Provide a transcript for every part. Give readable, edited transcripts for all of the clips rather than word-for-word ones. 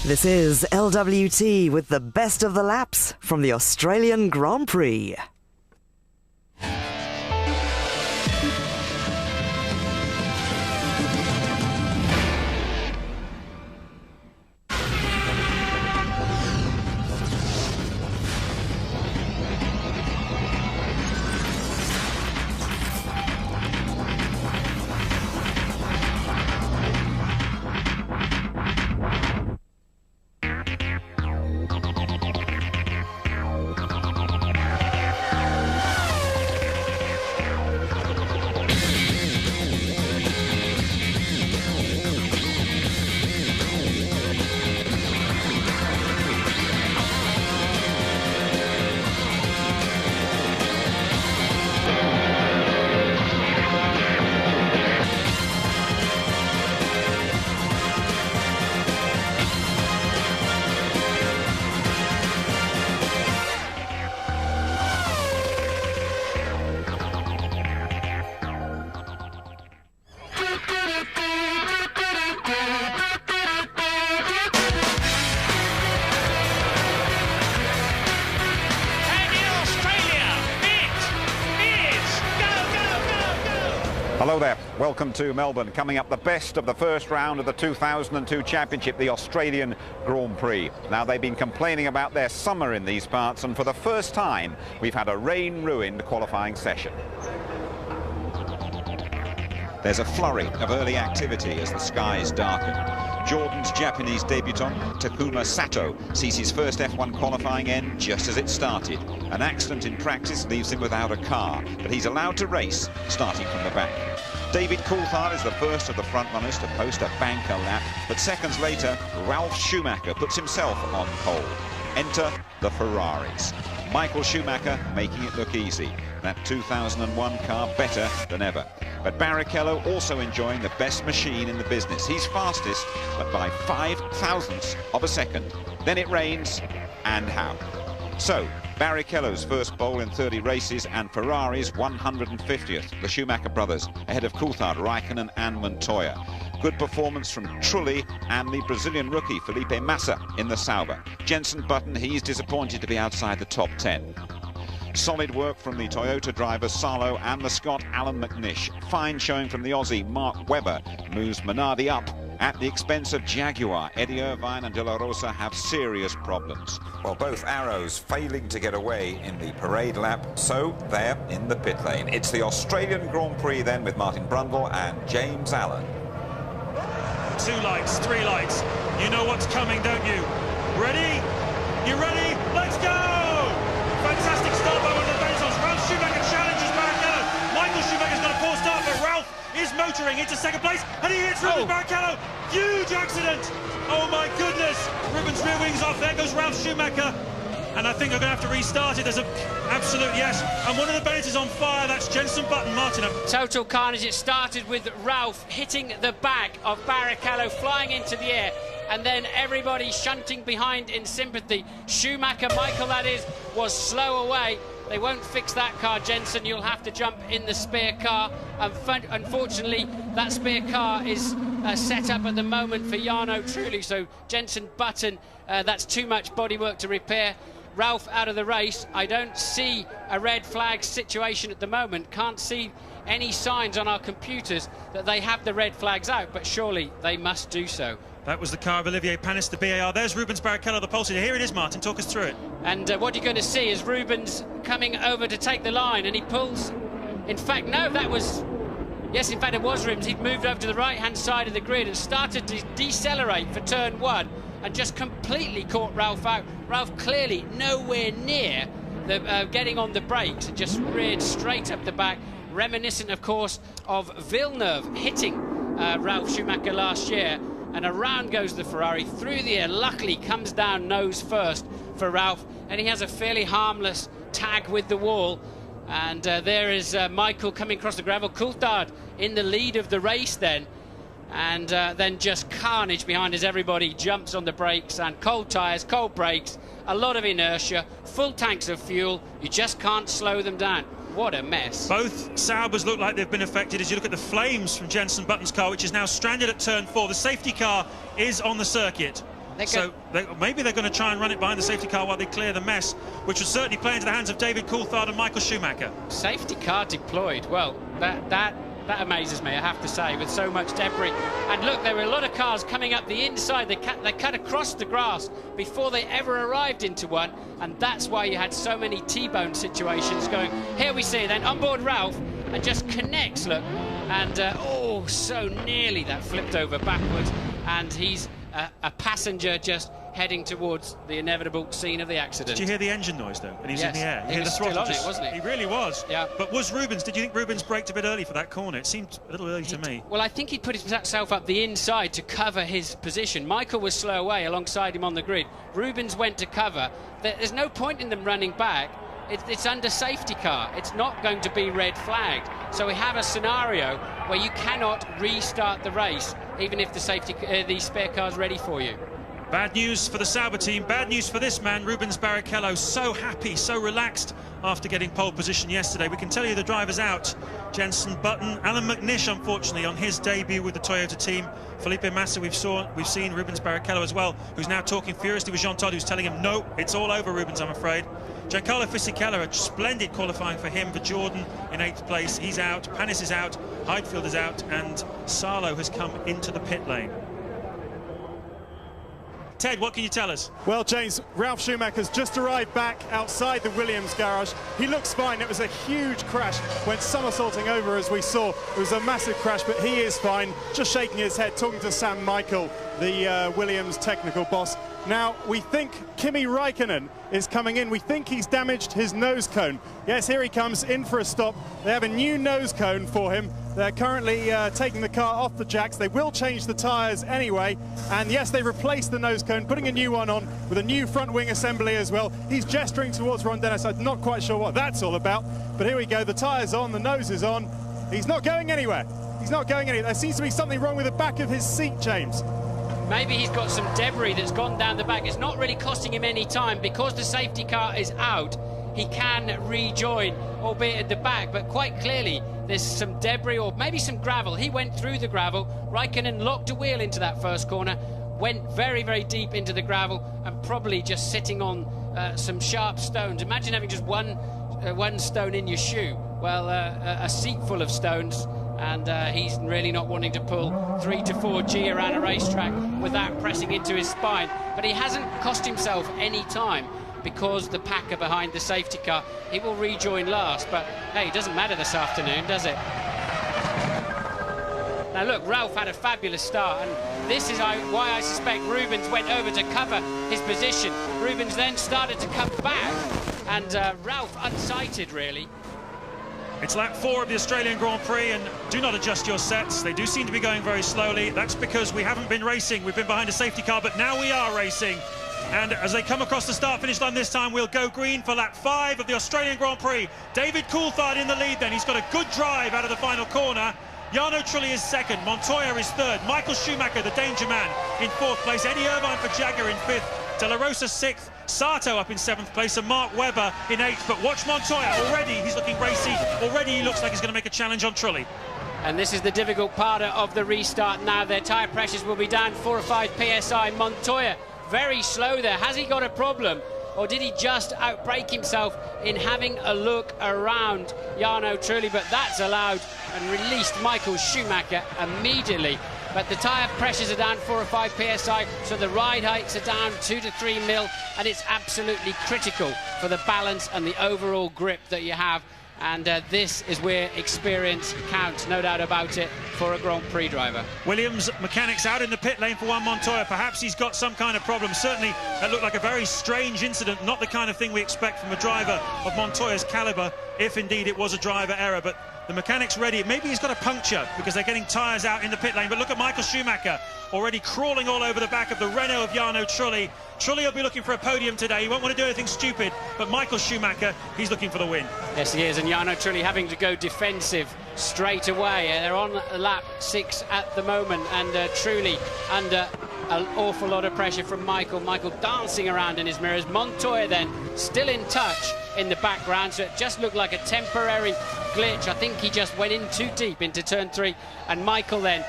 This is LWT with the best of the laps from the Australian Grand Prix. Hello there, welcome to Melbourne. Coming up, the best of the first round of the 2002 Championship, the Australian Grand Prix. Now, they've been complaining about their summer in these parts, and for the first time, we've had a rain-ruined qualifying session. There's a flurry of early activity as the skies darken. Jordan's Japanese debutant, Takuma Sato, sees his first F1 qualifying end just as it started. An accident in practice leaves him without a car, but he's allowed to race, starting from the back. David Coulthard is the first of the front-runners to post a banker lap, but seconds later, Ralf Schumacher puts himself on pole. Enter the Ferraris. Michael Schumacher making it look easy. That 2001 car better than ever. But Barrichello also enjoying the best machine in the business. He's fastest, but by 5/1000ths of a second. Then it rains, and how? So, Barrichello's first pole in 30 races and Ferrari's 150th, the Schumacher brothers, ahead of Coulthard, Raikkonen and Montoya. Good performance from Trulli and the Brazilian rookie Felipe Massa in the Sauber. Jenson Button, he's disappointed to be outside the top 10. Solid work from the Toyota driver Salo and the Scot Alan McNish. Fine showing from the Aussie Mark Webber moves Minardi up at the expense of Jaguar. Eddie Irvine and De La Rosa have serious problems. Well, both arrows failing to get away in the parade lap, so they're in the pit lane. It's the Australian Grand Prix then with Martin Brundle and James Allen. 2 lights, 3 lights. You know what's coming, don't you? Ready? You ready? Let's go! Fantastic start by one of the Benzos. Ralf Schumacher challenges Barrichello. Michael Schumacher's got a poor start, but Ralf is motoring into second place, and he hits Rubens Barrichello. Huge accident. Oh my goodness. Rubens rear wings off. There goes Ralf Schumacher. And I think they're going to have to restart it. There's an absolute yes. And one of the Bennetts is on fire. That's Jenson Button, Martin. Total carnage. It started with Ralf hitting the back of Barrichello, flying into the air, and then everybody shunting behind in sympathy. Schumacher, Michael that is, was slow away. They won't fix that car, Jenson. You'll have to jump in the spare car. Unfortunately, that spare car is set up at the moment for Jarno Trulli. So Jenson Button, that's too much bodywork to repair. Ralf out of the race. I don't see a red flag situation at the moment. Can't see any signs on our computers that they have the red flags out, but surely they must do so. That was the car of Olivier Panis, the BAR. There's Rubens Barrichello, the pole sitter. Here it is, Martin. Talk us through it. And what you're going to see is Rubens coming over to take the line, and he pulls. In fact, no, that was... Yes, in fact, it was Rubens. He'd moved over to the right-hand side of the grid and started to decelerate for turn 1 and just completely caught Ralf out. Ralf clearly nowhere near the getting on the brakes and just reared straight up the back, reminiscent, of course, of Villeneuve hitting Ralf Schumacher last year. And around goes the Ferrari through the air. Luckily comes down nose first for Ralf, and he has a fairly harmless tag with the wall. And there is Michael coming across the gravel. Coulthard in the lead of the race then. And then just carnage behind as everybody jumps on the brakes, and cold tyres, cold brakes, a lot of inertia, full tanks of fuel. You just can't slow them down. What a mess. Both Saubers look like they've been affected as you look at the flames from Jenson Button's car, which is now stranded at turn 4. The safety car is on the circuit. So maybe they're going to try and run it behind the safety car while they clear the mess, which would certainly play into the hands of David Coulthard and Michael Schumacher. Safety car deployed. Well, that amazes me, I have to say, with so much debris. And look, there were a lot of cars coming up the inside. They cut across the grass before they ever arrived into one, and that's why you had so many T-bone situations going. Here we see then onboard Ralph, and just connects, look, and oh, so nearly that flipped over backwards, and he's a passenger just heading towards the inevitable scene of the accident. Did you hear the engine noise, though? And he's in the air. He was still on it, wasn't he? He really was. Yeah. But did you think Rubens braked a bit early for that corner? It seemed a little early to me. Well, I think he put himself up the inside to cover his position. Michael was slow away alongside him on the grid. Rubens went to cover. There's no point in them running back. It's under safety car. It's not going to be red flagged. So we have a scenario where you cannot restart the race, even if the spare car's ready for you. Bad news for the Sauber team, bad news for this man, Rubens Barrichello. So happy, so relaxed after getting pole position yesterday. We can tell you the driver's out. Jenson Button, Alan McNish, unfortunately, on his debut with the Toyota team. Felipe Massa, we've seen Rubens Barrichello as well, who's now talking furiously with Jean Todt, who's telling him, no, it's all over, Rubens, I'm afraid. Giancarlo Fisichella, a splendid qualifying for him, for Jordan in 8th place. He's out, Panis is out, Heidfeld is out, and Salo has come into the pit lane. Ted, what can you tell us? Well, James, Ralf Schumacher's just arrived back outside the Williams garage. He looks fine. It was a huge crash. Went somersaulting over, as we saw. It was a massive crash, but he is fine. Just shaking his head, talking to Sam Michael, the Williams technical boss. Now, we think Kimi Räikkönen is coming in. We think he's damaged his nose cone. Yes, here he comes in for a stop. They have a new nose cone for him. They're currently taking the car off the jacks. They will change the tyres anyway. And yes, they replaced the nose cone, putting a new one on with a new front wing assembly as well. He's gesturing towards Ron Dennis. I'm not quite sure what that's all about. But here we go. The tyre's on, the nose is on. He's not going anywhere. He's not going anywhere. There seems to be something wrong with the back of his seat, James. Maybe he's got some debris that's gone down the back. It's not really costing him any time. Because the safety car is out, he can rejoin, albeit at the back. But quite clearly, there's some debris or maybe some gravel. He went through the gravel. Raikkonen locked a wheel into that first corner, went very, very deep into the gravel, and probably just sitting on some sharp stones. Imagine having just one stone in your shoe. Well, a seat full of stones. And he's really not wanting to pull 3 to 4G around a racetrack without pressing into his spine. But he hasn't cost himself any time because the pack are behind the safety car. He will rejoin last, but hey, it doesn't matter this afternoon, does it? Now look, Ralph had a fabulous start, and this is why I suspect Rubens went over to cover his position. Rubens then started to come back, and Ralph unsighted, really. It's lap 4 of the Australian Grand Prix, and do not adjust your sets. They do seem to be going very slowly. That's because we haven't been racing. We've been behind a safety car, but now we are racing. And as they come across the start-finish line this time, we'll go green for lap 5 of the Australian Grand Prix. David Coulthard in the lead then. He's got a good drive out of the final corner. Jarno Trulli is second. Montoya is third. Michael Schumacher, the danger man, in 4th place. Eddie Irvine for Jagger in 5th. De La Rosa 6th. Sato up in 7th place, and Mark Webber in 8th. But watch Montoya, already he's looking racy. Already he looks like he's going to make a challenge on Trulli. And this is the difficult part of the restart now. Their tyre pressures will be down 4 or 5 PSI. Montoya, very slow there. Has he got a problem? Or did he just outbrake himself in having a look around Jarno Trulli? But that's allowed and released Michael Schumacher immediately. But the tyre pressures are down 4 or 5 PSI, so the ride heights are down 2 to 3 mil, and it's absolutely critical for the balance and the overall grip that you have. And this is where experience counts, no doubt about it, for a Grand Prix driver. Williams mechanics out in the pit lane for Juan Montoya. Perhaps he's got some kind of problem. Certainly, that looked like a very strange incident, not the kind of thing we expect from a driver of Montoya's caliber, if indeed it was a driver error. But the mechanic's ready. Maybe he's got a puncture because they're getting tyres out in the pit lane. But look at Michael Schumacher, already crawling all over the back of the Renault of Jarno Trulli. Trulli will be looking for a podium today. He won't want to do anything stupid, but Michael Schumacher, he's looking for the win. Yes, he is, and Jarno Trulli having to go defensive straight away. They're on lap 6 at the moment, and Trulli under an awful lot of pressure from Michael. Michael dancing around in his mirrors. Montoya then still in touch in the background, so it just looked like a temporary glitch. I think he just went in too deep into turn 3, and Michael then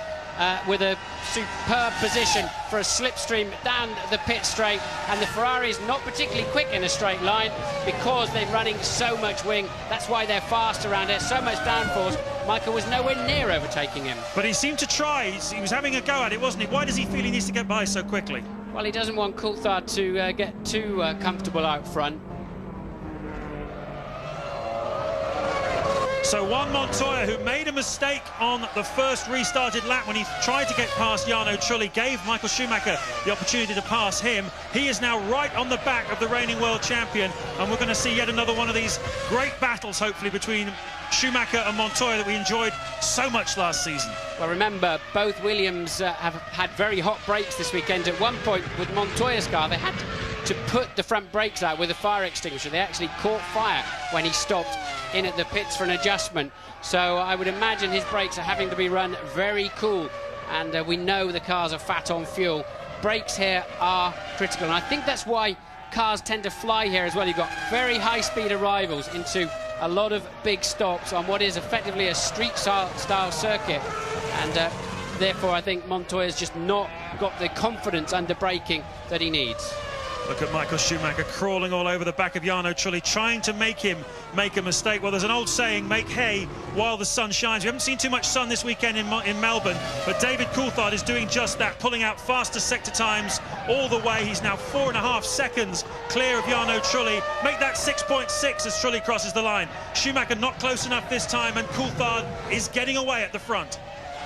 with a superb position for a slipstream down the pit straight, and the Ferrari is not particularly quick in a straight line because they're running so much wing. That's why they're fast around here, so much downforce. Michael was nowhere near overtaking him. But he seemed to try. He was having a go at it, wasn't he? Why does he feel he needs to get by so quickly? Well, he doesn't want Coulthard to get too comfortable out front. So Juan Montoya, who made a mistake on the first restarted lap when he tried to get past Jarno Trulli, gave Michael Schumacher the opportunity to pass him. He is now right on the back of the reigning world champion, and we're going to see yet another one of these great battles, hopefully, between Schumacher and Montoya that we enjoyed so much last season. Well, remember, both Williams have had very hot brakes this weekend. At one point, with Montoya's car, they had to put the front brakes out with a fire extinguisher. They actually caught fire when he stopped in at the pits for an adjustment. So I would imagine his brakes are having to be run very cool, and we know the cars are fat on fuel. Brakes here are critical, and I think that's why cars tend to fly here as well. You've got very high-speed arrivals into a lot of big stops on what is effectively a street-style circuit, and therefore I think Montoya's just not got the confidence under braking that he needs. Look at Michael Schumacher crawling all over the back of Jarno Trulli, trying to make him make a mistake. Well, there's an old saying, make hay while the sun shines. We haven't seen too much sun this weekend in Melbourne, but David Coulthard is doing just that, pulling out faster sector times all the way. He's now 4.5 seconds clear of Jarno Trulli. Make that 6.6 as Trulli crosses the line. Schumacher not close enough this time, and Coulthard is getting away at the front.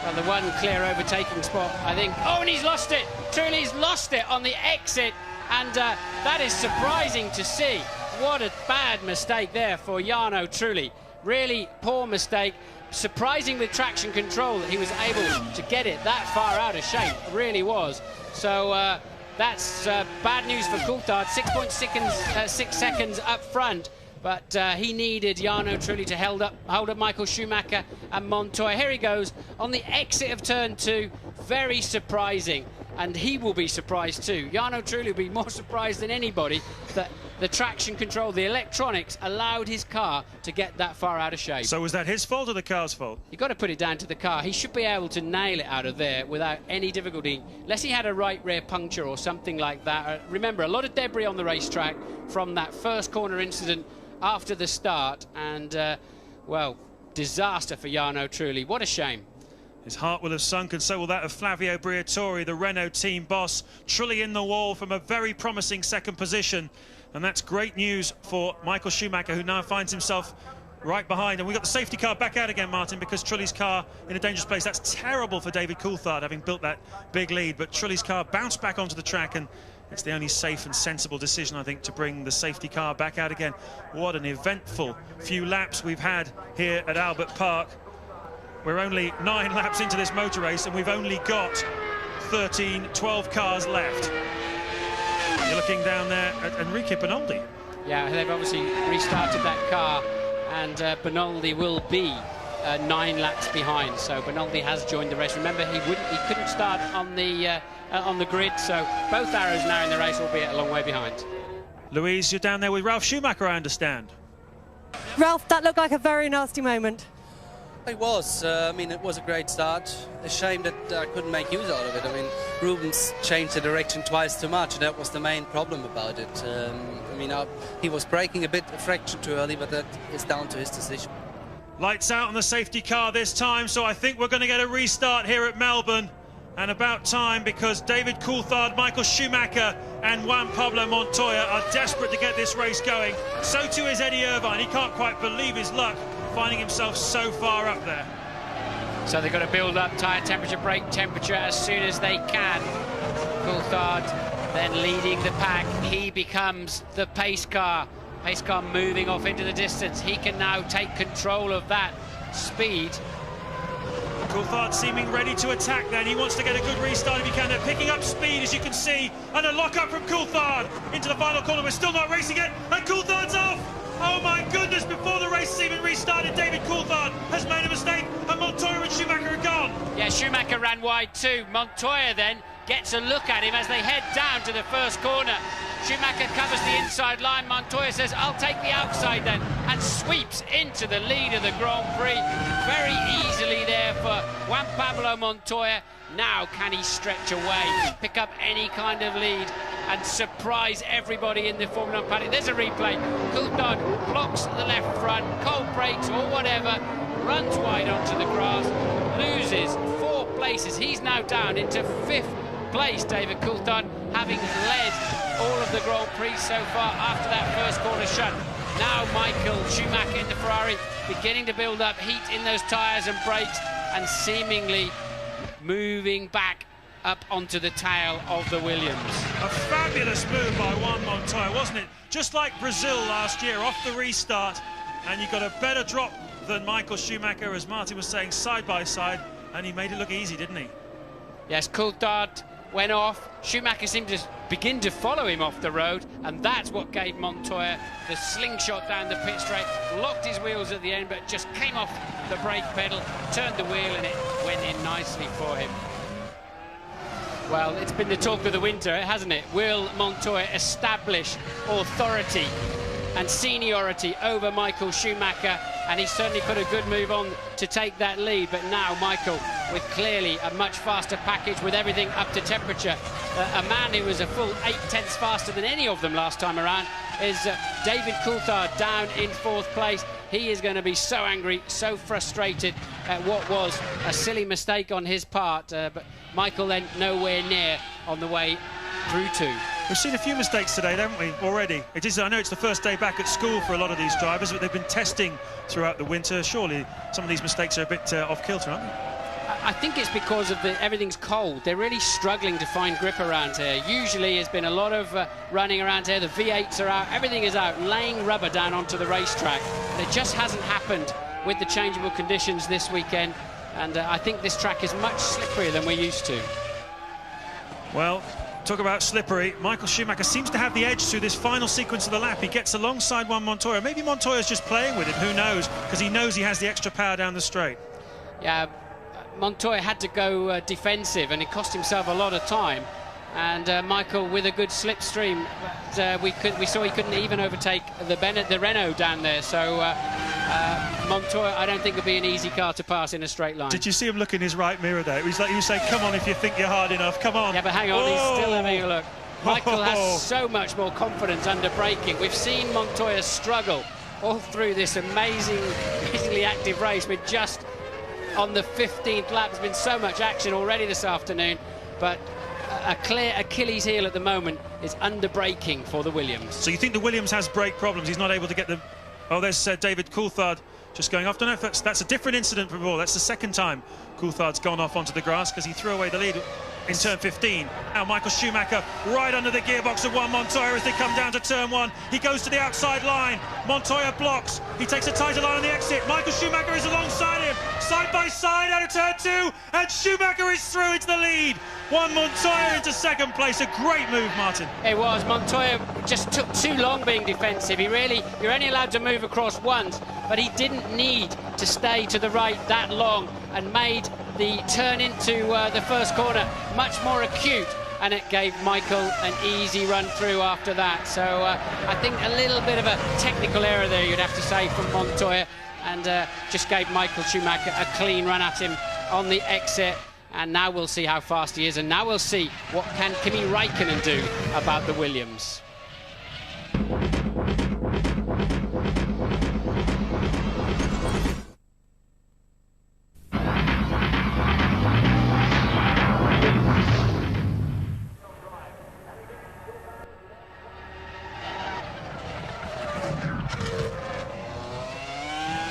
Well, the one clear overtaking spot, I think. Oh, and he's lost it. Trulli's lost it on the exit. And that is surprising to see. What a bad mistake there for Jarno Trulli. Really poor mistake. Surprising with traction control that he was able to get it that far out of shape. It really was. So that's bad news for Coulthard. 6 seconds up front. But he needed Jarno Trulli to hold up Michael Schumacher and Montoya. Here he goes on the exit of turn 2. Very surprising. And he will be surprised too. Jarno Trulli will be more surprised than anybody that the traction control, the electronics, allowed his car to get that far out of shape. So was that his fault or the car's fault? You've got to put it down to the car. He should be able to nail it out of there without any difficulty, unless he had a right rear puncture or something like that. Remember, a lot of debris on the racetrack from that first corner incident after the start, and, well, disaster for Jarno Trulli. What a shame. His heart will have sunk, and so will that of Flavio Briatore, the Renault team boss. Trulli in the wall from a very promising second position. And that's great news for Michael Schumacher, who now finds himself right behind. And we've got the safety car back out again, Martin, because Trulli's car in a dangerous place. That's terrible for David Coulthard, having built that big lead. But Trulli's car bounced back onto the track, and it's the only safe and sensible decision, I think, to bring the safety car back out again. What an eventful few laps we've had here at Albert Park. We're only 9 laps into this motor race, and we've only got 12 cars left. You're looking down there at Enrique Benoldi. Yeah, they've obviously restarted that car, and Benoldi will be 9 laps behind. So Benoldi has joined the race. Remember, he couldn't start on the grid, so both arrows now in the race, albeit a long way behind. Louise, you're down there with Ralf Schumacher, I understand. Ralf, that looked like a very nasty moment. It was. I mean, it was a great start. A shame that I couldn't make use out of it. I mean, Rubens changed the direction twice too much, and that was the main problem about it. I mean, he was braking a fraction too early, but that is down to his decision. Lights out on the safety car this time, so I think we're going to get a restart here at Melbourne. And about time, because David Coulthard, Michael Schumacher and Juan Pablo Montoya are desperate to get this race going. So too is Eddie Irvine. He can't quite believe his luck, finding himself so far up there. So they've got to build up tyre temperature, brake temperature as soon as they can. Coulthard then leading the pack. He becomes the pace car. Pace car moving off into the distance. He can now take control of that speed. Coulthard seeming ready to attack then. He wants to get a good restart if he can. They're picking up speed, as you can see. And a lock-up from Coulthard into the final corner. We're still not racing it. And Coulthard's off. Oh, my goodness. Before the race has even restarted, David Coulthard has made a mistake. And Montoya and Schumacher are gone. Yeah, Schumacher ran wide too. Montoya then gets a look at him as they head down to the first corner. Schumacher covers the inside line. Montoya says, I'll take the outside then, and sweeps into the lead of the Grand Prix. Very easily there for Juan Pablo Montoya. Now can he stretch away, pick up any kind of lead and surprise everybody in the Formula 1 paddock? There's a replay. Coulthard blocks the left front, cold brakes or whatever, runs wide onto the grass, loses 4 places. He's now down into 5th place, David Coulthard, having led all of the Grand Prix so far after that first corner shut. Now Michael Schumacher in the Ferrari beginning to build up heat in those tyres and brakes and seemingly moving back up onto the tail of the Williams. A fabulous move by Juan Montoya, wasn't it? Just like Brazil last year, off the restart, and you got a better drop than Michael Schumacher, as Martin was saying, side by side, and he made it look easy, didn't he? Yes, Coulthard went off. Schumacher seemed to begin to follow him off the road, and that's what gave Montoya the slingshot down the pit straight, locked his wheels at the end, but just came off the brake pedal, turned the wheel, and it went in nicely for him. Well, it's been the talk of the winter, hasn't it? Will Montoya establish authority and seniority over Michael Schumacher? And he certainly put a good move on to take that lead. But now Michael, with clearly a much faster package, with everything up to temperature, a man who was a full 8/10 faster than any of them last time around, is David Coulthard down in 4th place. He is going to be so angry, so frustrated at what was a silly mistake on his part. But Michael then nowhere near on the way through to. We've seen a few mistakes today, haven't we, already? It is, I know it's the first day back at school for a lot of these drivers, but they've been testing throughout the winter. Surely some of these mistakes are a bit off kilter, aren't they? I think it's because of everything's cold. They're really struggling to find grip around here. Usually there's been a lot of running around here. The V8s are out, everything is out, laying rubber down onto the racetrack. And it just hasn't happened with the changeable conditions this weekend. And I think this track is much slipperier than we're used to. Well, talk about slippery. Michael Schumacher seems to have the edge through this final sequence of the lap. He gets alongside Juan Montoya. Maybe Montoya's just playing with him, who knows, because he knows he has the extra power down the straight. Yeah, Montoya had to go defensive, and it cost himself a lot of time. And Michael with a good slipstream, but we saw he couldn't even overtake the Renault down there. So Montoya, I don't think it'll be an easy car to pass in a straight line. Did you see him look in his right mirror there? It was like he was saying, "Come on, if you think you're hard enough, come on." Yeah, but hang on, oh! He's still having a look. Michael has so much more confidence under braking. We've seen Montoya struggle all through this amazingly active race. We're just on the 15th lap. There's been so much action already this afternoon, but a clear Achilles heel at the moment is under braking for the Williams. So you think the Williams has brake problems? He's not able to get them. Oh, there's David Coulthard just going off. I don't know if that's a different incident from before. That's the second time Coulthard's gone off onto the grass because he threw away the lead in turn 15. Now Michael Schumacher right under the gearbox of Juan Montoya as they come down to turn 1. He goes to the outside line. Montoya blocks. He takes a tighter line on the exit. Michael Schumacher is alongside him, side by side out of turn 2, and Schumacher is through into the lead. Juan Montoya into 2nd place. A great move, Martin. It was. Montoya just took too long being defensive. You're only allowed to move across once, but he didn't need to stay to the right that long and made the turn into the first corner much more acute, and it gave Michael an easy run through after that. So I think a little bit of a technical error there, you'd have to say, from Montoya, and just gave Michael Schumacher a clean run at him on the exit. And now we'll see how fast he is, and now we'll see what can Kimi Räikkönen do about the Williams.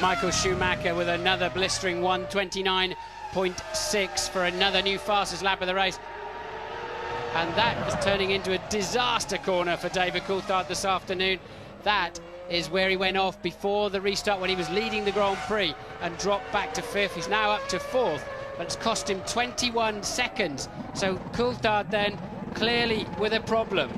Michael Schumacher with another blistering 1:29.6 for another new fastest lap of the race. And that is turning into a disaster corner for David Coulthard this afternoon. That is where he went off before the restart when he was leading the Grand Prix and dropped back to 5th. He's now up to 4th, but it's cost him 21 seconds. So Coulthard then clearly with a problem.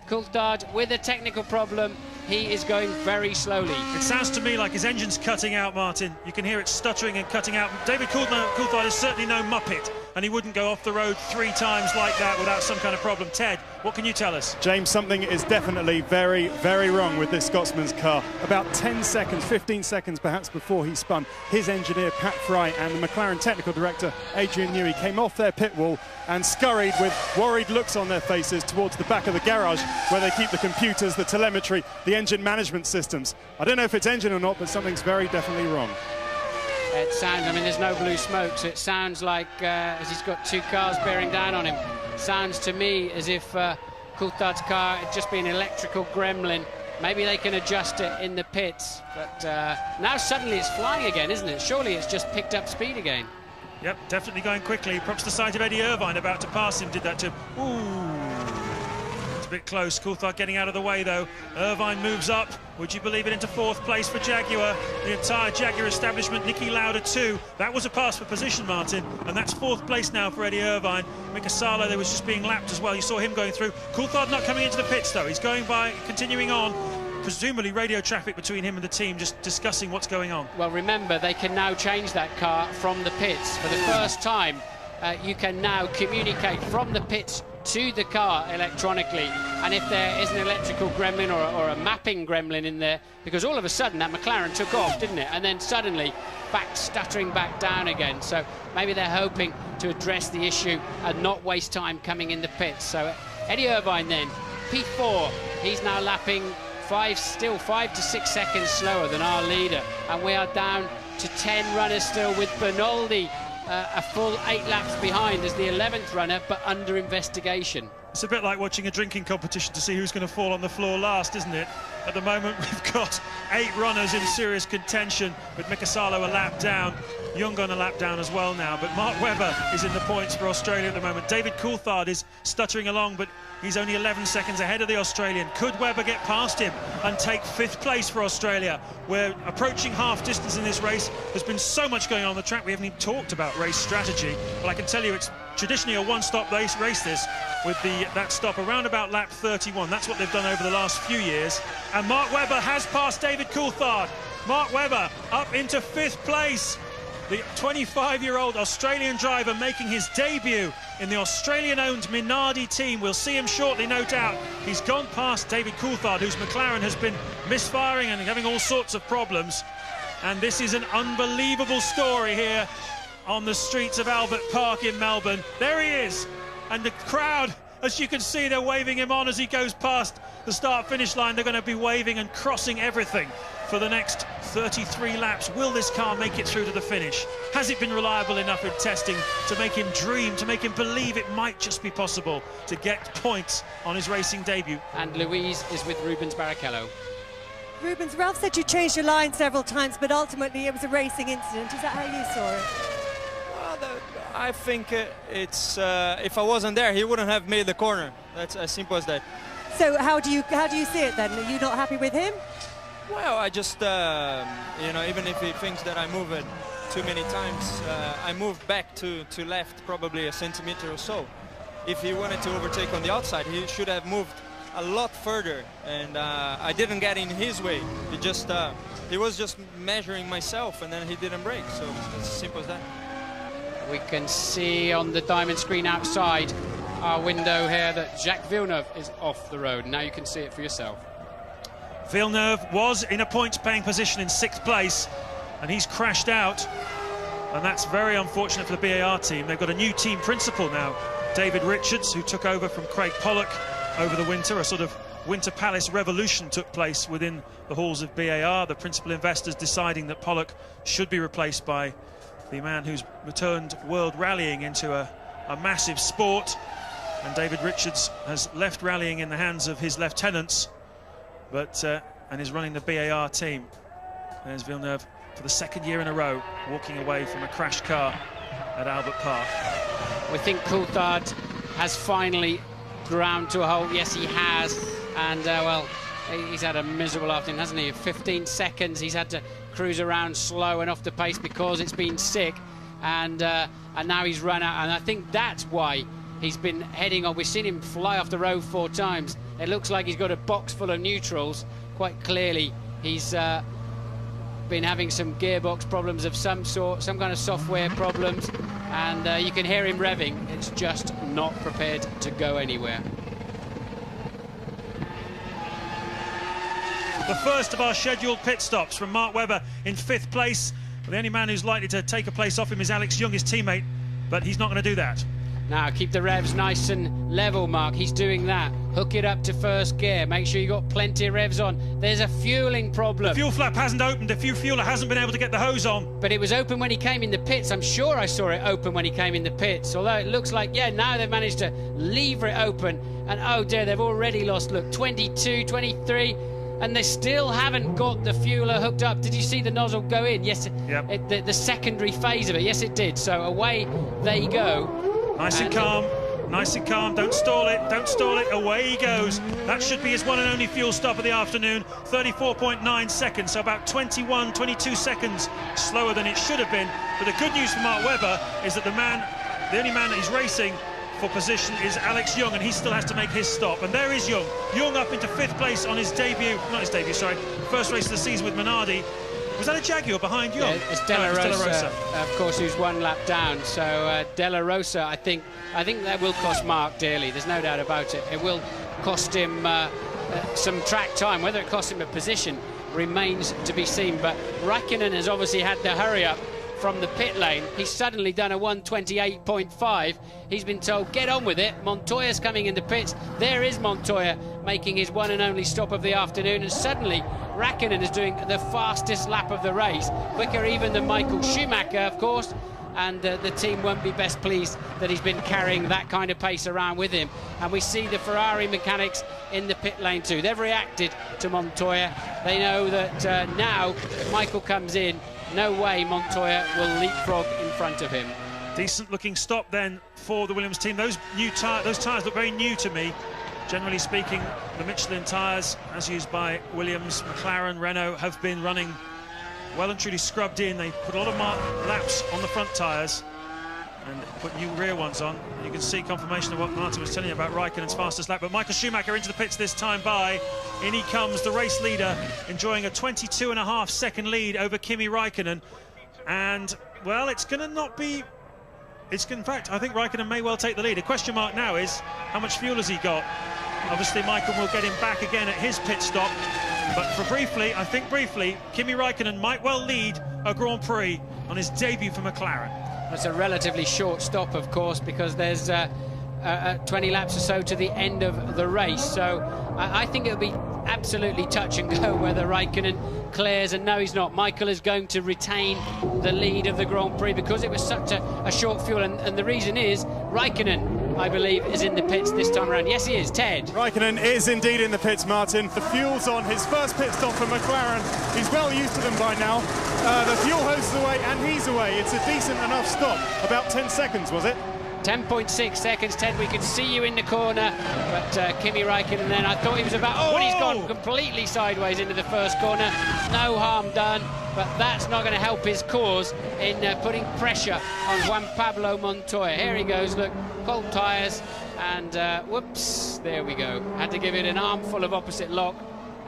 Coulthard with a technical problem. He is going very slowly. It sounds to me like his engine's cutting out, Martin. You can hear it stuttering and cutting out. David Coulthard is certainly no muppet. and he wouldn't go off the road 3 times like that without some kind of problem. Ted, what can you tell us? James, something is definitely very, very wrong with this Scotsman's car. About 10 seconds, 15 seconds perhaps before he spun, his engineer Pat Fry and the McLaren technical director Adrian Newey came off their pit wall and scurried with worried looks on their faces towards the back of the garage where they keep the computers, the telemetry, the engine management systems. I don't know if it's engine or not, but something's very definitely wrong. It sounds, I mean, there's no blue smoke, so it sounds like, as he's got 2 cars bearing down on him, sounds to me as if Coulthard's car had just been electrical gremlin. Maybe they can adjust it in the pits, but now suddenly it's flying again, isn't it? Surely it's just picked up speed again. Yep, definitely going quickly. Props the sight of Eddie Irvine about to pass him, did that to... Ooh. Bit close. Coulthard getting out of the way though. Irvine moves up, would you believe it, into 4th place for Jaguar. The entire Jaguar establishment. Nicky Lauda 2. That was a pass for position, Martin, and that's 4th place now for Eddie Irvine. Mika Salo, there was just being lapped as well. You saw him going through. Coulthard not coming into the pits though. He's going by, continuing on. Presumably radio traffic between him and the team, just discussing what's going on. Well, remember, they can now change that car from the pits. For the first time, you can now communicate from the pits to the car electronically, and if there is an electrical gremlin or a mapping gremlin in there, because all of a sudden that McLaren took off, didn't it, and then suddenly stuttering back down again. So maybe they're hoping to address the issue and not waste time coming in the pits. So Eddie Irvine then, P4, he's now lapping 5 to 6 seconds slower than our leader, and we are down to 10 runners still, with Bernoldi a full 8 laps behind as the 11th runner, but under investigation. It's a bit like watching a drinking competition to see who's going to fall on the floor last, isn't it? At the moment, we've got 8 runners in serious contention, with Mika Salo a lap down, Young on a lap down as well now, but Mark Webber is in the points for Australia at the moment. David Coulthard is stuttering along, but he's only 11 seconds ahead of the Australian. Could Webber get past him and take 5th place for Australia? We're approaching half distance in this race. There's been so much going on the track, we haven't even talked about race strategy, but I can tell you it's traditionally a one-stop race this, with that stop around about lap 31. That's what they've done over the last few years. And Mark Webber has passed David Coulthard. Mark Webber up into 5th place. The 25-year-old Australian driver making his debut in the Australian-owned Minardi team. We'll see him shortly, no doubt. He's gone past David Coulthard, whose McLaren has been misfiring and having all sorts of problems. And this is an unbelievable story here on the streets of Albert Park in Melbourne. There he is, and the crowd, as you can see, they're waving him on as he goes past the start-finish line. They're going to be waving and crossing everything for the next 33 laps. Will this car make it through to the finish? Has it been reliable enough in testing to make him dream, to make him believe it might just be possible to get points on his racing debut? And Louise is with Rubens Barrichello. Rubens, Ralph said you changed your line several times, but ultimately it was a racing incident. Is that how you saw it? I think it's if I wasn't there, he wouldn't have made the corner. That's as simple as that. So how do you see it then? Are you not happy with him? Well, I just you know, even if he thinks that I move it too many times, I moved back to left probably a centimeter or so. If he wanted to overtake on the outside, he should have moved a lot further, and I didn't get in his way. He was just measuring myself, and then he didn't brake. So it's as simple as that. We can see on the diamond screen outside our window here that Jacques Villeneuve is off the road. Now you can see it for yourself. Villeneuve was in a points-paying position in 6th place, and he's crashed out, and that's very unfortunate for the BAR team. They've got a new team principal now, David Richards, who took over from Craig Pollock over the winter. A sort of Winter Palace revolution took place within the halls of BAR, the principal investors deciding that Pollock should be replaced by the man who's returned world rallying into a massive sport. And David Richards has left rallying in the hands of his lieutenants, but and is running the BAR team. There's Villeneuve for the 2nd year in a row, walking away from a crashed car at Albert Park. We think Coulthard has finally ground to a halt. Yes, he has. And, well, he's had a miserable afternoon, hasn't he? 15 seconds. He's had to cruise around slow and off the pace because it's been sick. And now he's run out. And I think that's why he's been heading on. We've seen him fly off the road 4 times. It looks like he's got a box full of neutrals. Quite clearly, he's been having some gearbox problems of some sort, some kind of software problems, and you can hear him revving. It's just not prepared to go anywhere. The first of our scheduled pit stops from Mark Webber in 5th place. The only man who's likely to take a place off him is Alex Young, his teammate, but he's not going to do that. Now keep the revs nice and level, Mark. He's doing that. Hook it up to first gear. Make sure you got plenty of revs on. There's a fueling problem. The fuel flap hasn't opened. The fueler hasn't been able to get the hose on. But it was open when he came in the pits. I'm sure I saw it open when he came in the pits. Although it looks like, yeah, now they've managed to lever it open. And oh dear, they've already lost, look, 22, 23. And they still haven't got the fueler hooked up. Did you see the nozzle go in? Yes, yep. The secondary phase of it. Yes, it did. So away they go. Nice and calm. Nice and calm. Don't stall it. Don't stall it. Away he goes. That should be his one and only fuel stop of the afternoon. 34.9 seconds. So about 21, 22 seconds slower than it should have been. But the good news for Mark Webber is that the only man that he's racing for position is Alex Young, and he still has to make his stop. And there is Young. Young up into 5th place on his debut, not his debut, sorry, first race of the season with Minardi. Was that a Jaguar behind Young? Yeah, it's Della Rosa, of course, who's one lap down. So Della Rosa, I think that will cost Mark dearly. There's no doubt about it. It will cost him some track time. Whether it costs him a position remains to be seen. But Raikkonen has obviously had the hurry up from the pit lane. He's suddenly done a 1:28.5. He's been told, get on with it. Montoya's coming in the pits. There is Montoya making his one and only stop of the afternoon, and suddenly Raikkonen is doing the fastest lap of the race, quicker even than Michael Schumacher, of course, and the team won't be best pleased that he's been carrying that kind of pace around with him. And we see the Ferrari mechanics in the pit lane too. They've reacted to Montoya. They know that now if Michael comes in, no way Montoya will leapfrog in front of him. Decent looking stop then for the Williams team. Those tyres look very new to me. Generally speaking, the Michelin tyres, as used by Williams, McLaren, Renault, have been running well and truly scrubbed in. They put a lot of laps on the front tyres and put new rear ones on. You can see confirmation of what Martin was telling you about Raikkonen's fastest lap. But Michael Schumacher into the pits this time by. In he comes, the race leader, enjoying a 22.5 second lead over Kimi Raikkonen. And, well, it's going to not be... in fact, I think Raikkonen may well take the lead. A question mark now is, how much fuel has he got? Obviously, Michael will get him back again at his pit stop. But for briefly, I think briefly, Kimi Raikkonen might well lead a Grand Prix on his debut for McLaren. That's a relatively short stop, of course, because there's 20 laps or so to the end of the race. So I think it'll be absolutely touch and go whether Raikkonen clears, and no, he's not. Michael is going to retain the lead of the Grand Prix because it was such a short fuel, and the reason is Raikkonen, I believe, is in the pits this time around. Yes, he is. Ted. Raikkonen is indeed in the pits, Martin. The fuel's on. His first pit stop for McLaren. He's well used to them by now. The fuel hose is away and he's away. It's a decent enough stop. About 10 seconds, was it? 10.6 seconds, Ted. We can see you in the corner, but Kimi Raikkonen then, I thought he was about... Oh, and he's gone completely sideways into the first corner. No harm done, but that's not going to help his cause in putting pressure on Juan Pablo Montoya. Here he goes, look, cold tyres, and whoops, there we go. Had to give it an armful of opposite lock,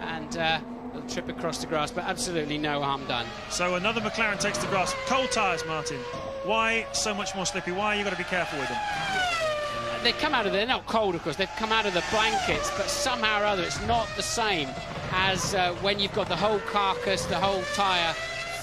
and a trip across the grass, but absolutely no harm done. So another McLaren takes the grass. Cold tyres, Martin. Why so much more slippy? Why you got to be careful with them? They come out of they're not cold, of course. They've come out of the blankets, but somehow or other it's not the same as when you've got the whole carcass, the whole tyre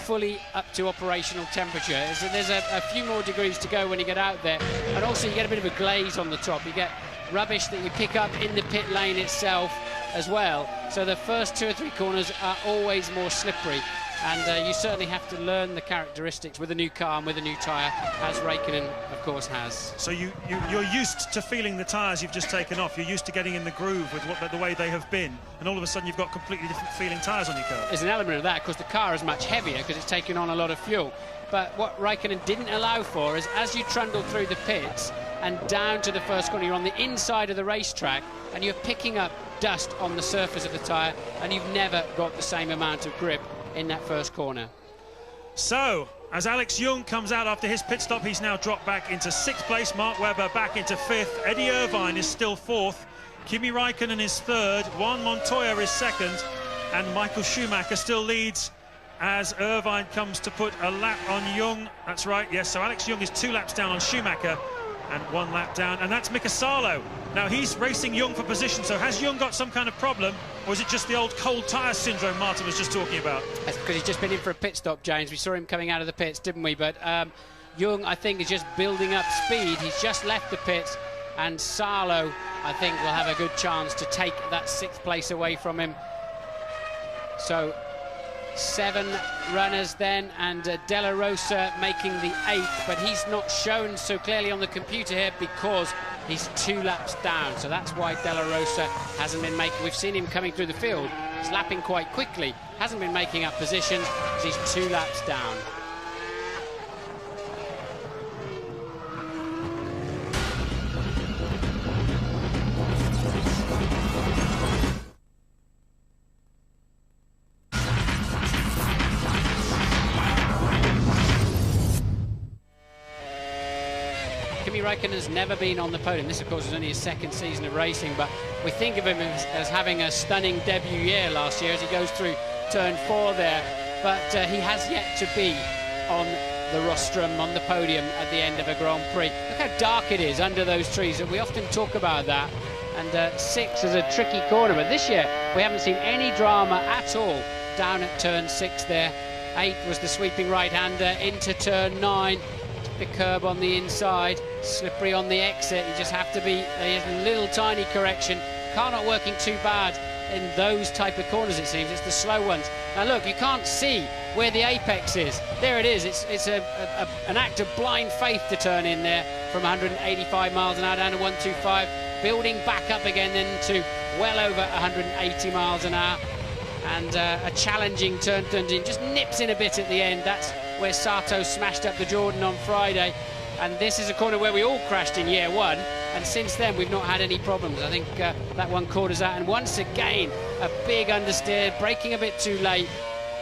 fully up to operational temperature. So there's a few more degrees to go when you get out there, and also you get a bit of a glaze on the top. You get rubbish that you pick up in the pit lane itself as well. So the first 2 or 3 corners are always more slippery. And you certainly have to learn the characteristics with a new car and with a new tyre, as Raikkonen, of course, has. So you're used to feeling the tyres you've just taken off. You're used to getting in the groove with the way they have been. And all of a sudden, you've got completely different feeling tyres on your car. There's an element of that, because the car is much heavier because it's taken on a lot of fuel. But what Raikkonen didn't allow for is, as you trundle through the pits and down to the first corner, you're on the inside of the racetrack and you're picking up dust on the surface of the tyre, and you've never got the same amount of grip in that first corner. So, as Alex Young comes out after his pit stop, he's now dropped back into 6th place. Mark Webber back into 5th. Eddie Irvine is still 4th. Kimi Raikkonen is 3rd. Juan Montoya is 2nd. And Michael Schumacher still leads as Irvine comes to put a lap on Young. That's right, yes, so Alex Young is 2 laps down on Schumacher and 1 lap down, and that's Mika Salo. Now he's racing Young for position, so has Young got some kind of problem, or is it just the old cold tyre syndrome Martin was just talking about? That's because he's just been in for a pit stop, James. We saw him coming out of the pits, didn't we? But Young, I think, is just building up speed. He's just left the pits, and Salo, I think, will have a good chance to take that 6th place away from him. So 7 runners then, and De La Rosa making the 8th, but he's not shown so clearly on the computer here because he's 2 laps down. So that's why De La Rosa hasn't been making. We've seen him coming through the field. He's lapping quite quickly, hasn't been making up positions because he's 2 laps down. Kimi Räikkönen's never been on the podium. This, of course, was only his 2nd season of racing, but we think of him as having a stunning debut year last year as he goes through turn 4 there. But he has yet to be on the rostrum, on the podium at the end of a Grand Prix. Look how dark it is under those trees, and we often talk about that. And 6 is a tricky corner, but this year we haven't seen any drama at all down at turn 6 there. 8 was the sweeping right-hander into turn 9. The curb on the inside, slippery on the exit. You just have to be a little tiny correction. Car not working too bad in those type of corners, it seems. It's the slow ones. Now look, you can't see where the apex is. There it is. It's an act of blind faith to turn in there from 185 miles an hour down to 125, building back up again then to well over 180 miles an hour. And a challenging turn turns in, just nips in a bit at the end. That's where Sato smashed up the Jordan on Friday. And this is a corner where we all crashed in year 1, and since then we've not had any problems. I think that one caught us out, and once again a big understeer, braking a bit too late,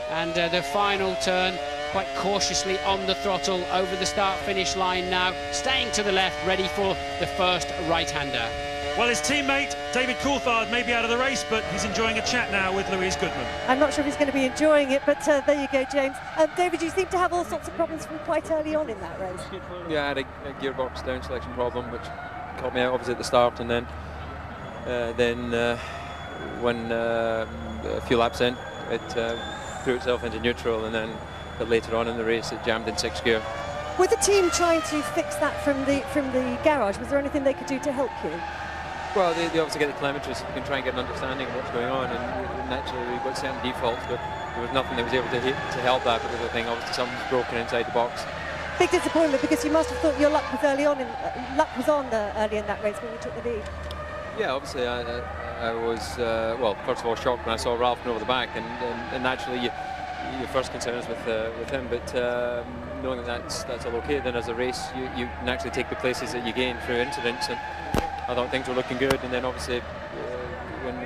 and the final turn quite cautiously on the throttle over the start-finish line now, staying to the left, ready for the first right-hander. Well, his teammate, David Coulthard, may be out of the race, but he's enjoying a chat now with Louise Goodman. I'm not sure if he's going to be enjoying it, but there you go, James. David, you seem to have all sorts of problems from quite early on in that race. Yeah, I had a gearbox down selection problem, which caught me out obviously at the start, and then when a few laps in, it threw itself into neutral, and then a bit later on in the race, it jammed in 6th gear. Were the team trying to fix that from the garage? Was there anything they could do to help you? Well, they obviously get the telemetry, so you can try and get an understanding of what's going on, and naturally we've got certain defaults, but there was nothing that was able to help that particular thing. Obviously something's broken inside the box. Big disappointment, because you must have thought your luck was early on early in that race when you took the lead. Yeah, obviously I was well, first of all shocked when I saw Ralph over the back, and naturally your first concern is with him, but knowing that's all okay, then as a race you naturally take the places that you gain through incidents, and I thought things were looking good, and then obviously when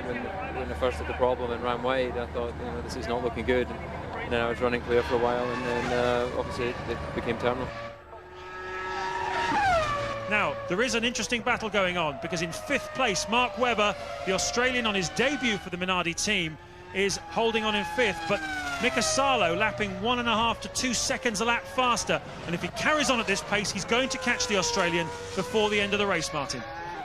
I first had the problem and ran wide, I thought, you know, this is not looking good, and then I was running clear for a while, and then obviously it became terminal. Now, there is an interesting battle going on, because in 5th place, Mark Webber, the Australian on his debut for the Minardi team, is holding on in 5th, but Mika Salo lapping 1.5 to 2 seconds a lap faster, and if he carries on at this pace, he's going to catch the Australian before the end of the race, Martin.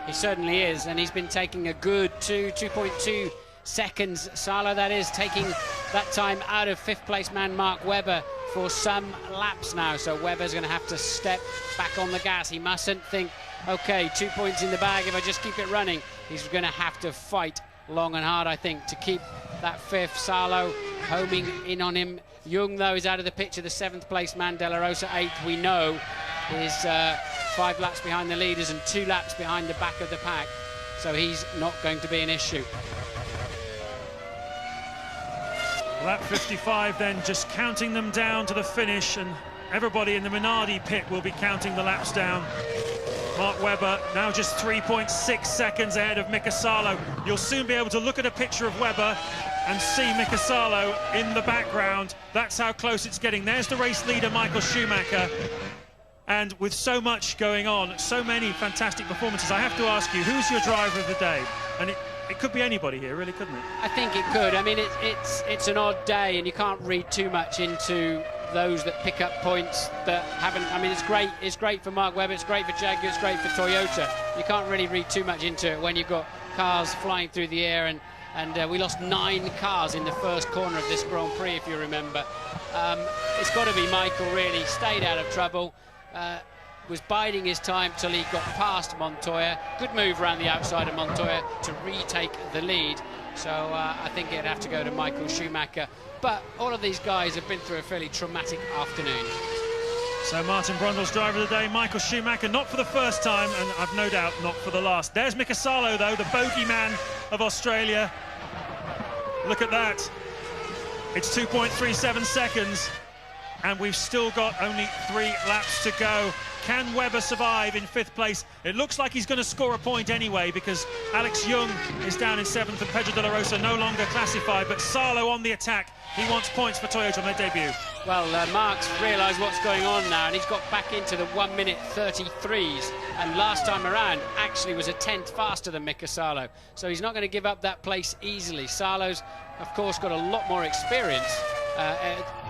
He certainly is, and he's been taking a good 2.2 seconds. Salo, that is, taking that time out of 5th place man Mark Webber for some laps now. So Webber's going to have to step back on the gas. He mustn't think, okay, 2 points in the bag if I just keep it running. He's going to have to fight long and hard, I think, to keep that 5th. Salo homing in on him. Young, though, is out of the picture. The 7th place man, De La Rosa 8th, we know, is 5 laps behind the leaders and 2 laps behind the back of the pack, so he's not going to be an issue. Lap 55 then, just counting them down to the finish, and everybody in the Minardi pit will be counting the laps down. Mark Webber now just 3.6 seconds ahead of Mika Salo. You'll soon be able to look at a picture of Webber and see Mika Salo in the background. That's how close it's getting. There's the race leader, Michael Schumacher. And with so much going on, so many fantastic performances, I have to ask you, who's your driver of the day? And it could be anybody here, really, couldn't it? I think it could. I mean, it's an odd day, and you can't read too much into those that pick up points that haven't. I mean, it's great for Mark Webber, it's great for Jaguar, it's great for Toyota. You can't really read too much into it when you've got cars flying through the air, and we lost 9 cars in the first corner of this Grand Prix, if you remember. It's got to be Michael, really. Stayed out of trouble, was biding his time till he got past Montoya. Good move around the outside of Montoya to retake the lead. So I think it'd have to go to Michael Schumacher. But all of these guys have been through a fairly traumatic afternoon. So Martin Brundle's driver of the day, Michael Schumacher, not for the first time, and I've no doubt not for the last. There's Mika Salo, though, the bogeyman of Australia. Look at that. It's 2.37 seconds, and we've still got only 3 laps to go. Can Webber survive in 5th place? It looks like he's going to score a point anyway, because Alex Young is down in 7th and Pedro de la Rosa no longer classified, but Salo on the attack. He wants points for Toyota on their debut. Well, Mark's realised what's going on now, and he's got back into the 1-minute 33s, and last time around actually was a 10th faster than Mika Salo, so he's not going to give up that place easily. Salo's, of course, got a lot more experience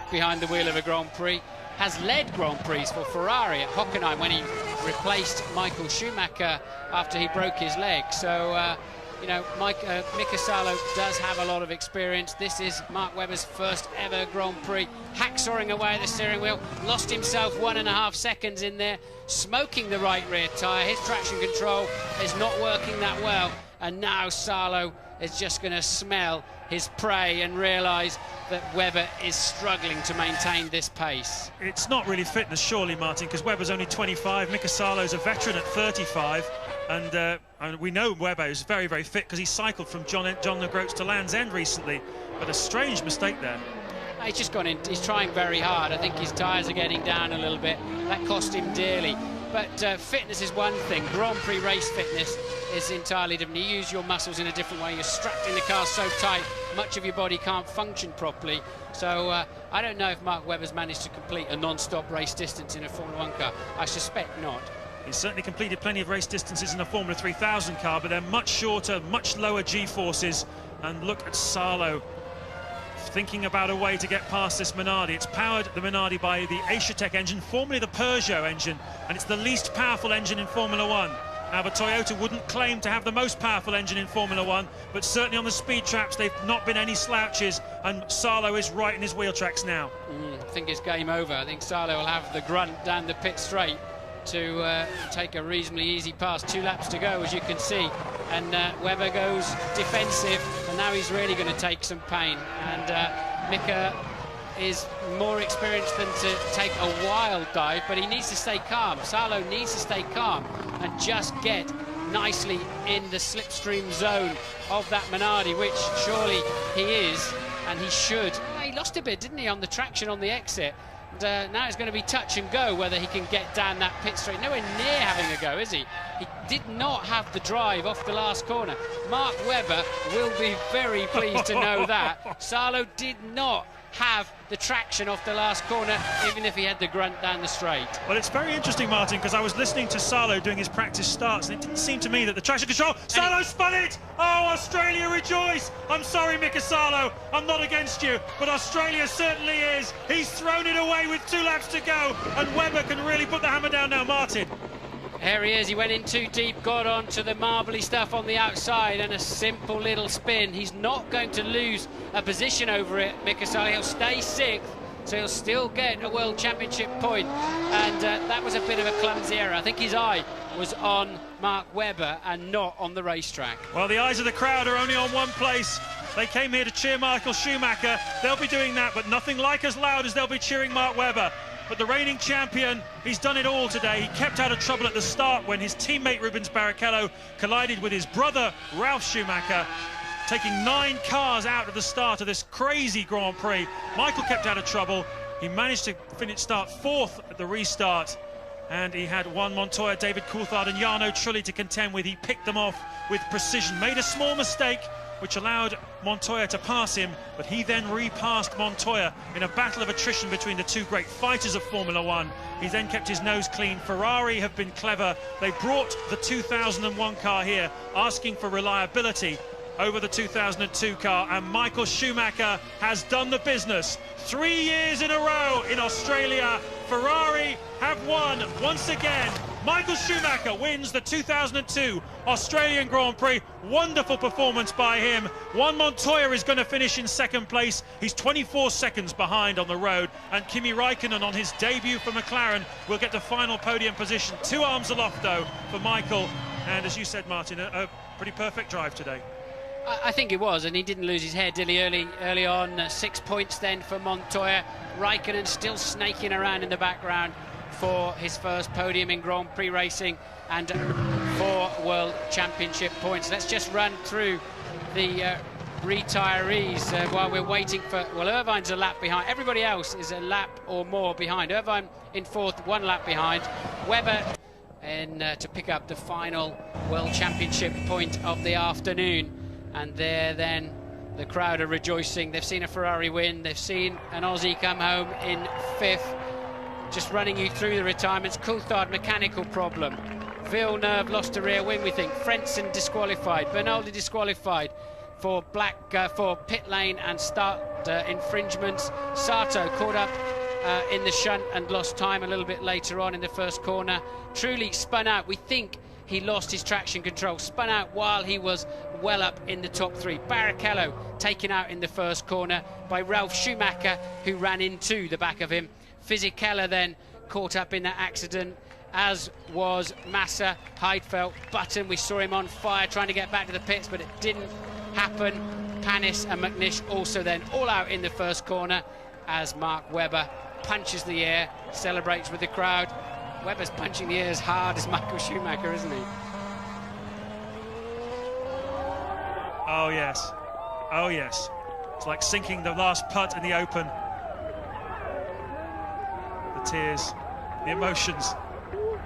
behind the wheel of a Grand Prix, has led Grand Prix for Ferrari at Hockenheim when he replaced Michael Schumacher after he broke his leg. So, you know, Mika Salo does have a lot of experience. This is Mark Webber's first ever Grand Prix. Hacksawing away at the steering wheel, lost himself 1.5 seconds in there, smoking the right rear tyre. His traction control is not working that well, and now Salo is just going to smell his prey and realise that Webber is struggling to maintain this pace. It's not really fitness, surely, Martin, because Webber's only 25. Mika Salo's a veteran at 35. And we know Webber is very, very fit because he cycled from John O'Groats to Land's End recently. But a strange mistake there. He's just gone in. He's trying very hard. I think his tyres are getting down a little bit. That cost him dearly. But fitness is one thing. Grand Prix race fitness is entirely different. You use your muscles in a different way. You're strapped in the car so tight, much of your body can't function properly. So I don't know if Mark Webber's managed to complete a non-stop race distance in a Formula 1 car. I suspect not. He's certainly completed plenty of race distances in a Formula 3000 car, but they're much shorter, much lower G-forces. And look at Salo thinking about a way to get past this Minardi. It's powered, the Minardi, by the Asia-Tech engine, formerly the Peugeot engine, and it's the least powerful engine in Formula 1. Now, the Toyota wouldn't claim to have the most powerful engine in Formula 1, but certainly on the speed traps, they've not been any slouches, and Salo is right in his wheel tracks now. I think it's game over. I think Salo will have the grunt down the pit straight to take a reasonably easy pass. 2 laps to go, as you can see, and Webber goes defensive, and now he's really going to take some pain. And Mika is more experienced than to take a wild dive, but he needs to stay calm. Salo needs to stay calm and just get nicely in the slipstream zone of that Minardi, which surely he is, and he should. He lost a bit, didn't he, on the traction on the exit? And now it's going to be touch and go whether he can get down that pit straight. Nowhere near having a go, is he? He did not have the drive off the last corner. Mark Webber will be very pleased to know that. Salo did not have the traction off the last corner, even if he had the grunt down the straight. Well, it's very interesting, Martin, because I was listening to Salo doing his practice starts, and it didn't seem to me that the traction control... Salo spun it! Oh, Australia rejoice! I'm sorry, Mika Salo, I'm not against you, but Australia certainly is. He's thrown it away with 2 laps to go, and Webber can really put the hammer down now, Martin. Here he is, he went in too deep, got onto the marbly stuff on the outside, and a simple little spin. He's not going to lose a position over it, Mika Salo. He'll stay 6th, so he'll still get a World Championship point. And that was a bit of a clumsy error. I think his eye was on Mark Webber and not on the racetrack. Well, the eyes of the crowd are only on one place. They came here to cheer Michael Schumacher. They'll be doing that, but nothing like as loud as they'll be cheering Mark Webber. But the reigning champion, he's done it all today. He kept out of trouble at the start when his teammate Rubens Barrichello collided with his brother Ralf Schumacher, taking 9 cars out of the start of this crazy Grand Prix. Michael kept out of trouble. He managed to start 4th at the restart, and he had Juan Montoya, David Coulthard and Jarno Trulli to contend with. He picked them off with precision, made a small mistake which allowed Montoya to pass him, but he then repassed Montoya in a battle of attrition between the 2 great fighters of Formula 1. He then kept his nose clean. Ferrari have been clever. They brought the 2001 car here, asking for reliability, over the 2002 car, and Michael Schumacher has done the business. 3 years in a row in Australia, Ferrari have won once again. Michael Schumacher wins the 2002 Australian Grand Prix. Wonderful performance by him. Juan Montoya is going to finish in second place. He's 24 seconds behind on the road. And Kimi Raikkonen, on his debut for McLaren, will get the final podium position. 2 arms aloft, though, for Michael. And as you said, Martin, a pretty perfect drive today. I think it was, and he didn't lose his head, did he, early on. 6 points then for Montoya. Raikkonen still snaking around in the background for his first podium in Grand Prix racing and 4 World Championship points. Let's just run through the retirees while we're waiting for... Well, Irvine's a lap behind. Everybody else is a lap or more behind. Irvine in 4th, 1 lap behind. Webber to pick up the final World Championship point of the afternoon. And there then the crowd are rejoicing. They've seen a Ferrari win. They've seen an Aussie come home in 5th. Just running you through the retirements. Coulthard, mechanical problem. Villeneuve lost a rear wing, we think. Frentzen disqualified. Bernaldi disqualified for pit lane and start infringements. Sato caught up in the shunt and lost time a little bit later on in the first corner. Trulli spun out. We think he lost his traction control. Spun out while he was well up in the top 3. Barrichello taken out in the first corner by Ralf Schumacher, who ran into the back of him. Fisichella then caught up in that accident, as was Massa, Heidfeld, Button. We saw him on fire trying to get back to the pits, but it didn't happen. Panis and McNish also then all out in the first corner as Mark Webber punches the air, celebrates with the crowd. Webber's punching the air as hard as Michael Schumacher, isn't he? Oh, yes. Oh, yes. It's like sinking the last putt in the Open. The tears, the emotions.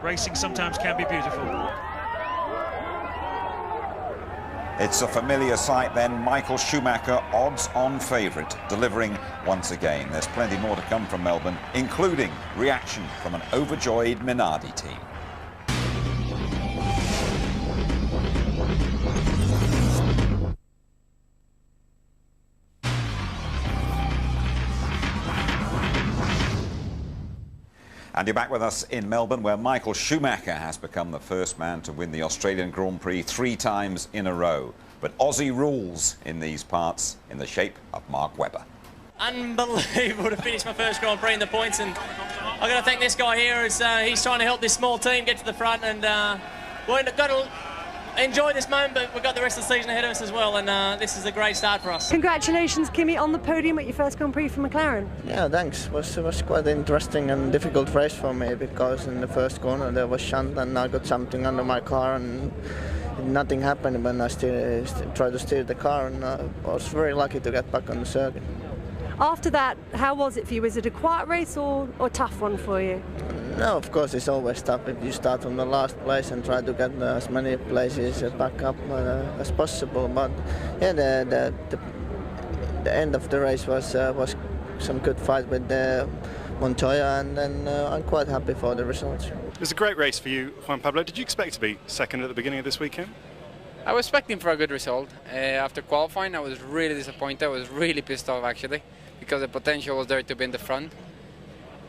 Racing sometimes can be beautiful. It's a familiar sight then. Michael Schumacher, odds-on favourite, delivering once again. There's plenty more to come from Melbourne, including reaction from an overjoyed Minardi team. And you're back with us in Melbourne, where Michael Schumacher has become the first man to win the Australian Grand Prix 3 times in a row. But Aussie rules in these parts in the shape of Mark Webber. Unbelievable to finish my first Grand Prix in the points, and I've got to thank this guy here. He's trying to help this small team get to the front, and we've got to enjoy this moment, but we've got the rest of the season ahead of us as well, and this is a great start for us. Congratulations, Kimi, on the podium at your first Grand Prix for McLaren. Yeah, thanks. It was quite an interesting and difficult race for me, because in the first corner there was shunt and I got something under my car and nothing happened when I still tried to steer the car, and I was very lucky to get back on the circuit. After that, how was it for you? Was it a quiet race or a tough one for you? No, of course it's always tough if you start from the last place and try to get as many places back up as possible. But yeah, the end of the race was some good fight with Montoya, and then I'm quite happy for the results. It was a great race for you, Juan Pablo. Did you expect to be second at the beginning of this weekend? I was expecting for a good result. After qualifying, I was really disappointed. I was really pissed off, actually, because the potential was there to be in the front.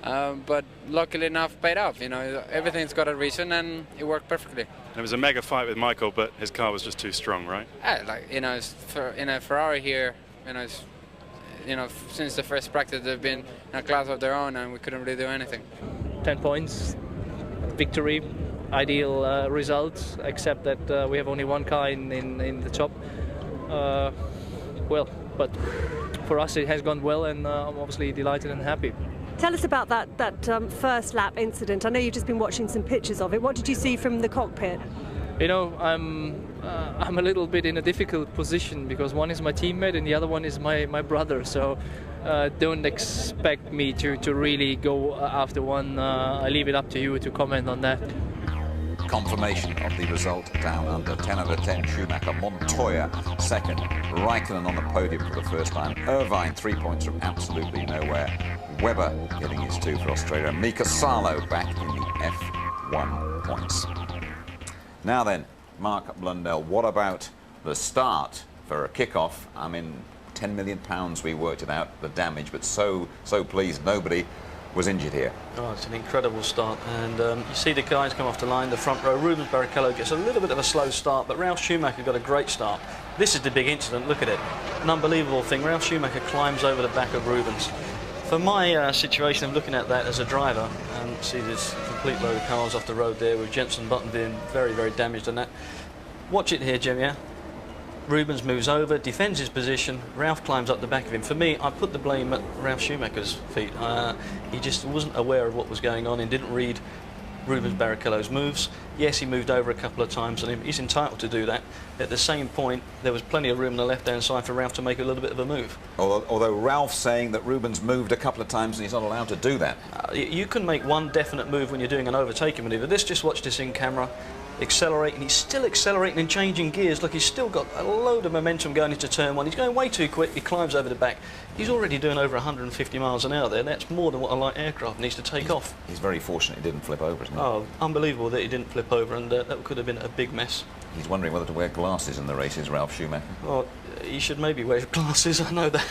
But luckily enough, paid off. You know, everything's got a reason, and it worked perfectly. It was a mega fight with Michael, but his car was just too strong, right? Like, you know, in a Ferrari here, you know, since the first practice, they've been in a class of their own, and we couldn't really do anything. 10 points, victory, ideal results, except that we have only one car in the top. Well, but for us it has gone well, and I'm obviously delighted and happy. Tell us about that first lap incident. I know you've just been watching some pictures of it. What did you see from the cockpit? You know, I'm a little bit in a difficult position, because one is my teammate and the other one is my brother. So don't expect me to really go after one. I leave it up to you to comment on that. Confirmation of the result down under. 10 out of 10 Schumacher. Montoya second. Raikkonen on the podium for the first time. Irvine 3 points from absolutely nowhere. Webber getting his 2 for Australia. Mika Salo back in the F1 points. Now then, Mark Blundell, what about the start for a kick-off. I mean, £10 million we worked it out, the damage, but so pleased nobody was injured here. Oh, it's an incredible start, and you see the guys come off the line, the front row. Rubens Barrichello gets a little bit of a slow start, but Ralf Schumacher got a great start. This is the big incident, look at it. An unbelievable thing. Ralf Schumacher climbs over the back of Rubens. For my situation of looking at that as a driver, and see this complete load of cars off the road there with Jenson Button being very, very damaged on that. Watch it here, Jim, yeah? Rubens moves over, defends his position, Ralf climbs up the back of him. For me, I put the blame at Ralf Schumacher's feet. He just wasn't aware of what was going on and didn't read Rubens Barrichello's moves. Yes, he moved over a couple of times and he's entitled to do that. At the same point, there was plenty of room on the left-hand side for Ralf to make a little bit of a move. Although Ralph's saying that Rubens moved a couple of times and he's not allowed to do that. You can make one definite move when you're doing an overtaking manoeuvre. Just watch this in camera. Accelerating, he's still accelerating and changing gears. Look, he's still got a load of momentum going into turn one. He's going way too quick. He climbs over the back. He's already doing over 150 miles an hour there. That's more than what a light aircraft needs to take off. He's very fortunate he didn't flip over, isn't he? Oh, unbelievable that he didn't flip over, and that could have been a big mess. He's wondering whether to wear glasses in the races, Ralf Schumacher. Oh, he should maybe wear glasses, I know that.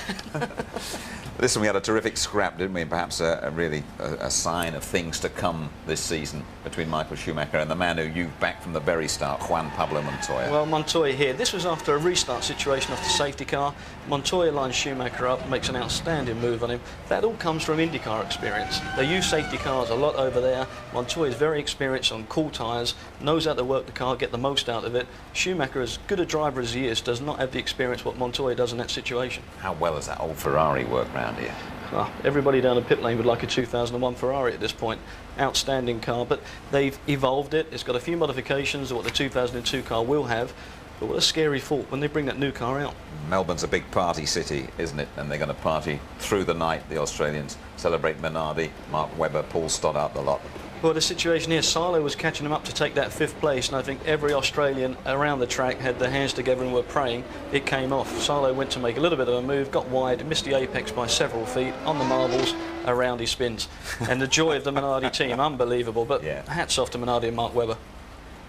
Listen, we had a terrific scrap, didn't we? Perhaps really a sign of things to come this season between Michael Schumacher and the man who you've backed from the very start, Juan Pablo Montoya. Well, Montoya here. This was after a restart situation off the safety car. Montoya lines Schumacher up, makes an outstanding move on him. That all comes from IndyCar experience. They use safety cars a lot over there. Montoya is very experienced on cool tyres, knows how to work the car, get the most out of it. Schumacher, as good a driver as he is, does not have the experience what Montoya does in that situation. How well has that old Ferrari worked round here? Well, everybody down the pit lane would like a 2001 Ferrari at this point. Outstanding car, but they've evolved it. It's got a few modifications of what the 2002 car will have. But what a scary thought when they bring that new car out. Melbourne's a big party city, isn't it? And they're going to party through the night, the Australians. Celebrate Minardi, Mark Webber, Paul Stoddart, the lot. Well, the situation here, Salo was catching him up to take that 5th place, and I think every Australian around the track had their hands together and were praying. It came off. Salo went to make a little bit of a move, got wide, missed the apex by several feet on the marbles, around he spins. And the joy of the Minardi team, unbelievable, but yeah. Hats off to Minardi and Mark Webber.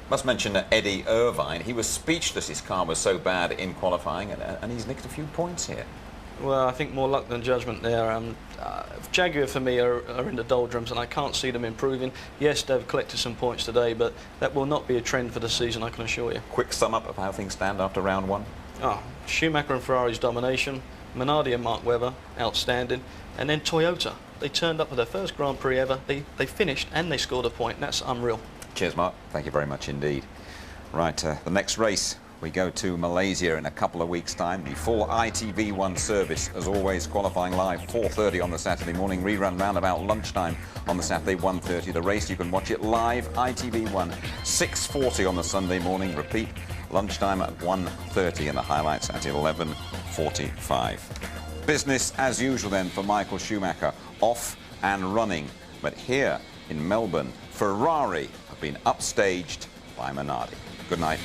Must mention Eddie Irvine. He was speechless, his car was so bad in qualifying, and he's nicked a few points here. Well, I think more luck than judgment there. Jaguar, for me, are in the doldrums, and I can't see them improving. Yes, they've collected some points today, but that will not be a trend for the season, I can assure you. Quick sum up of how things stand after round one. Schumacher and Ferrari's domination, Minardi and Mark Webber, outstanding, and then Toyota. They turned up for their first Grand Prix ever. They finished and they scored a point. That's unreal. Cheers, Mark. Thank you very much indeed. Right, the next race. We go to Malaysia in a couple of weeks' time. The full ITV1 service, as always, qualifying live 4:30 on the Saturday morning. Rerun round about lunchtime on the Saturday, 1:30. The race, you can watch it live, ITV1, 6:40 on the Sunday morning. Repeat, lunchtime at 1:30 and the highlights at 11:45. Business as usual then for Michael Schumacher, off and running. But here in Melbourne, Ferrari have been upstaged by Minardi. Good night.